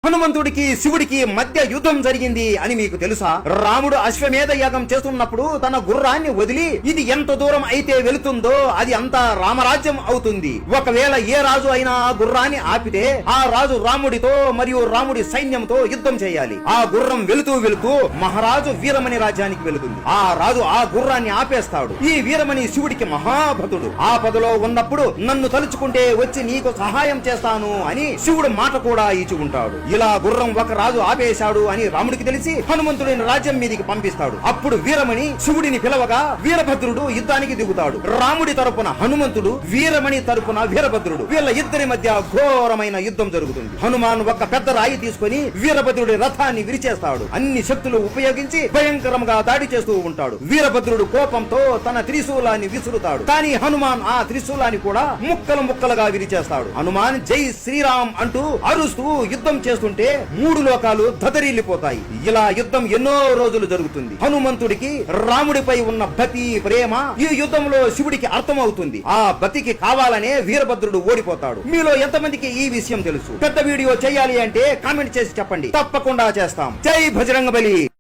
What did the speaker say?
హనుమంతుడికి శివుడికి మధ్య యుద్ధం జరిగింది అని మీకు తెలుసా? రాముడు అశ్వమేధ యాగం చేస్తున్నప్పుడు తన గుర్రాన్ని వదిలి ఇది ఎంత దూరం అయితే వెళుతుందో అది అంతా రామరాజ్యం అవుతుంది. ఒకవేళ ఏ రాజు అయినా ఆ గుర్రాన్ని ఆపితే ఆ రాజు రాముడితో మరియు రాముడి సైన్యంతో యుద్ధం చేయాలి. ఆ గుర్రం వెళుతూ వెళుతూ మహారాజు వీరమణి రాజ్యానికి వెళుతుంది. ఆ రాజు ఆ గుర్రాన్ని ఆపేస్తాడు. ఈ వీరమణి శివుడికి మహాభక్తుడు. ఆపదలో ఉన్నప్పుడు నన్ను తలుచుకుంటే వచ్చి నీకు సహాయం చేస్తాను అని శివుడు మాట కూడా ఇచ్చి ఉంటాడు. ఇలా గుర్రం ఒక రాజు ఆపేశాడు అని రాముడికి తెలిసి హనుమంతుడిని రాజ్యం మీదికి పంపిస్తాడు. అప్పుడు వీరమణి శివుడిని పిలవగా వీరభద్రుడు యుద్ధానికి దిగుతాడు. రాముడి తరపున హనుమంతుడు, వీరమణి తరపున వీరభద్రుడు, వీళ్ళ ఇద్దరి మధ్య ఘోరమైన యుద్ధం జరుగుతుంది. హనుమాన్ ఒక పెద్ద రాయి తీసుకుని వీరభద్రుడి రథాన్ని విరిచేస్తాడు. అన్ని శక్తులు ఉపయోగించి భయంకరంగా దాడి చేస్తూ ఉంటాడు. వీరభద్రుడు కోపంతో తన త్రిశూలాన్ని విసురుతాడు. కానీ హనుమాన్ ఆ త్రిశూలాన్ని కూడా ముక్కలు ముక్కలుగా విరిచేస్తాడు. హనుమాన్ జై శ్రీరామ్ అంటూ అరుస్తూ యుద్ధం చేస్తుంటే మూడు లోకాలు దదరిల్లిపోతాయి. ఇలా యుద్ధం ఎన్నో రోజులు జరుగుతుంది. హనుమంతుడికి రాముడిపై ఉన్న భక్తి, ప్రేమ ఈ యుద్ధంలో శివుడికి అర్థమవుతుంది. ఆ భక్తికి కావాలనే వీరభద్రుడు ఓడిపోతాడు. మీలో ఎంతమందికి ఈ విషయం తెలుసు? పెద్ద వీడియో చేయాలి అంటే కామెంట్ చేసి చెప్పండి, తప్పకుండా చేస్తాం. జై బజరంగబలి.